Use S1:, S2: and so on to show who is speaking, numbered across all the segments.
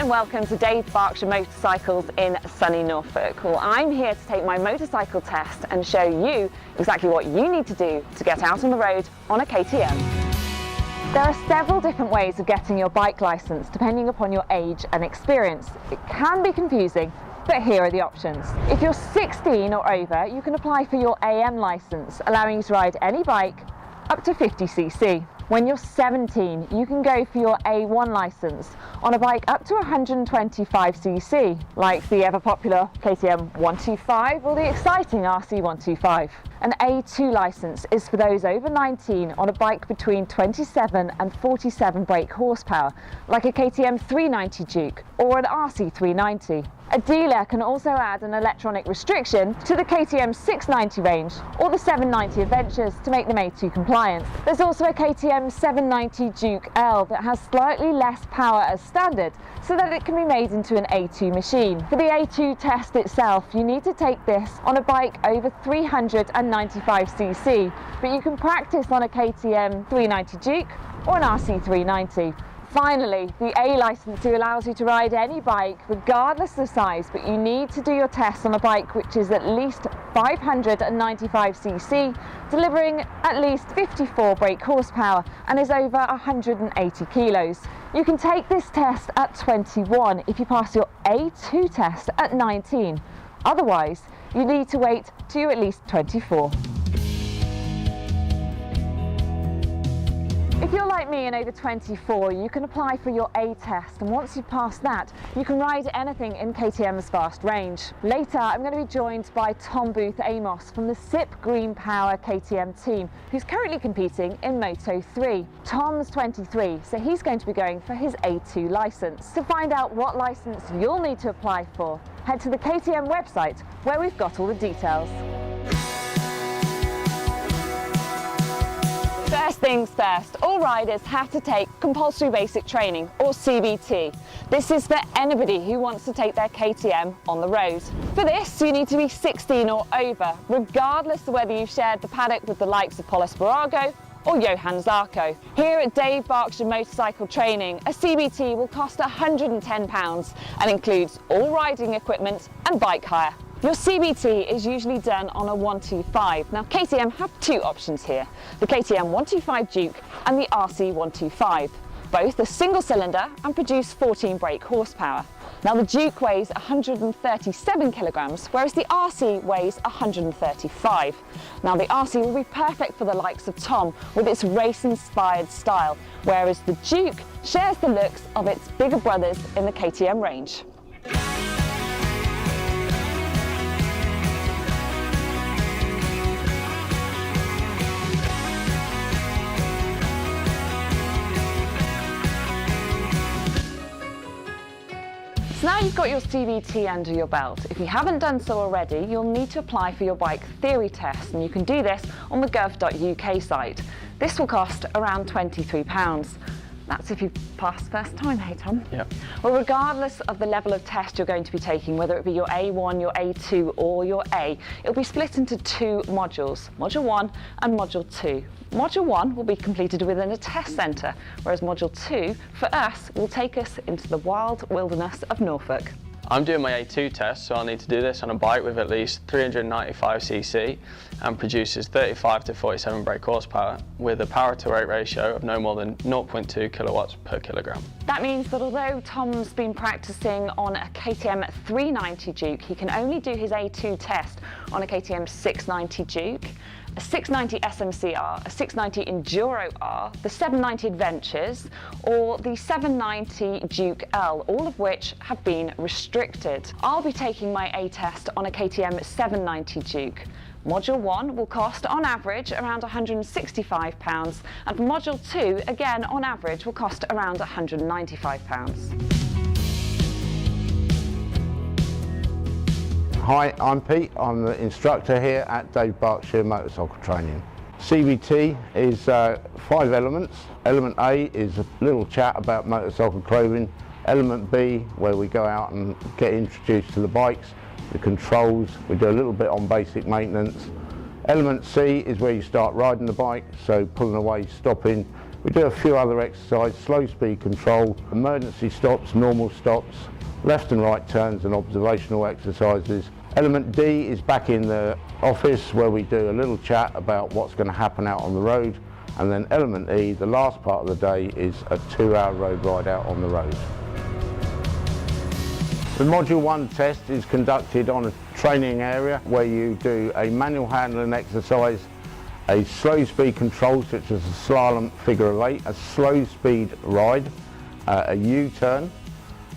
S1: and welcome to Dave Berkshire Motorcycles in sunny Norfolk. Well, I'm here to take my motorcycle test and show you exactly what you need to do to get out on the road on a KTM. There are several different ways of getting your bike licence depending upon your age and experience. It can be confusing, but here are the options. If you're 16 or over, you can apply for your AM licence, allowing you to ride any bike up to 50cc. When you're 17, you can go for your A1 licence on a bike up to 125cc, like the ever popular KTM 125 or the exciting RC 125. An A2 licence is for those over 19 on a bike between 27 and 47 brake horsepower, like a KTM 390 Duke or an RC 390. A dealer can also add an electronic restriction to the KTM 690 range or the 790 Adventures to make them A2 compliant. There's also a KTM 790 Duke L that has slightly less power as standard, so that it can be made into an A2 machine. For the A2 test itself, you need to take this on a bike over 395cc, but you can practice on a KTM 390 Duke or an RC 390. Finally, the A licence allows you to ride any bike regardless of size, but you need to do your test on a bike which is at least 595cc, delivering at least 54 brake horsepower and is over 180 kilos. You can take this test at 21 if you pass your A2 test at 19. Otherwise, you need to wait till you're at least 24. If you're like me and over 24, you can apply for your A test, and once you pass that, you can ride anything in KTM's fast range. Later, I'm going to be joined by Tom Booth-Amos from the SIP Green Power KTM team, who's currently competing in Moto 3. Tom's 23, so he's going to be going for his A2 licence. To find out what licence you'll need to apply for, head to the KTM website where we've got all the details. First things first, all riders have to take Compulsory Basic Training, or CBT. This is for anybody who wants to take their KTM on the road. For this, you need to be 16 or over, regardless of whether you've shared the paddock with the likes of Pol Espargaro or Johan Zarco. Here at Dave Berkshire Motorcycle Training, a CBT will cost £110 and includes all riding equipment and bike hire. Your CBT is usually done on a 125. Now KTM have two options here, the KTM 125 Duke and the RC 125. Both are single cylinder and produce 14 brake horsepower. Now the Duke weighs 137 kilograms, whereas the RC weighs 135. Now the RC will be perfect for the likes of Tom with its race-inspired style, whereas the Duke shares the looks of its bigger brothers in the KTM range. So now you've got your CBT under your belt. If you haven't done so already, you'll need to apply for your bike theory test, and you can do this on the gov.uk site. This will cost around £23. That's if you pass first time, hey Tom?
S2: Yep.
S1: Well, regardless of the level of test you're going to be taking, whether it be your A1, your A2 or your A, it'll be split into two modules, Module 1 and Module 2. Module 1 will be completed within a test centre, whereas Module 2, for us, will take us into the wild wilderness of Norfolk.
S2: I'm doing my A2 test, so I'll need to do this on a bike with at least 395cc and produces 35 to 47 brake horsepower with a power to weight ratio of no more than 0.2 kilowatts per kilogram.
S1: That means that although Tom's been practicing on a KTM 390 Duke, he can only do his A2 test on a KTM 690 Duke, a 690 SMCR, a 690 Enduro R, the 790 Adventures, or the 790 Duke L, all of which have been restricted. I'll be taking my A test on a KTM 790 Duke. Module 1 will cost, on average, around £165, and for Module 2, again, on average, will cost around £195.
S3: Hi, I'm Pete. I'm the instructor here at Dave Berkshire Motorcycle Training. CBT is 5 elements. Element A is a little chat about motorcycle clothing. Element B, where we go out and get introduced to the bikes, the controls, we do a little bit on basic maintenance. Element C is where you start riding the bike, so pulling away, stopping, We do a few other exercises, slow speed control, emergency stops, normal stops, left and right turns and observational exercises. Element D is back in the office where we do a little chat about what's going to happen out on the road. And then element E, the last part of the day, is a 2-hour road ride out on the road. The Module 1 test is conducted on a training area where you do a manual handling exercise, a slow speed control such as a slalom figure of 8, a slow speed ride, a U-turn,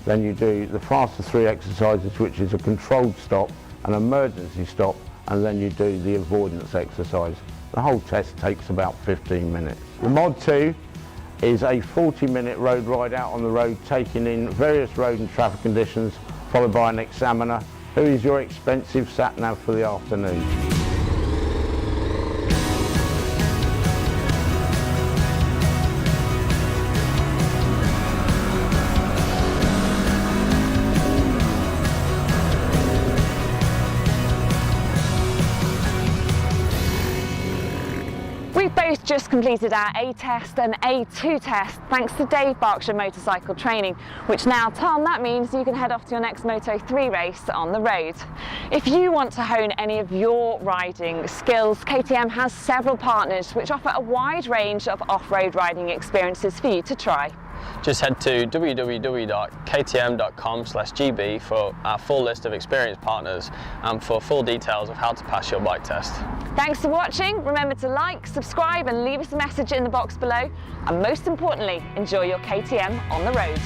S3: then you do the faster 3 exercises which is a controlled stop, an emergency stop, and then you do the avoidance exercise. The whole test takes about 15 minutes. The Mod 2 is a 40-minute road ride out on the road taking in various road and traffic conditions, followed by an examiner who is your expensive sat-nav for the afternoon.
S1: We've both just completed our A test and A2 test thanks to Dave Berkshire Motorcycle Training, which now, Tom, that means you can head off to your next Moto3 race on the road. If you want to hone any of your riding skills, KTM has several partners which offer a wide range of off-road riding experiences for you to try.
S2: Just head to www.ktm.com/gb for our full list of experienced partners and for full details of how to pass your bike test.
S1: Thanks for watching. Remember to like, subscribe and leave us a message in the box below. And most importantly, enjoy your KTM on the road.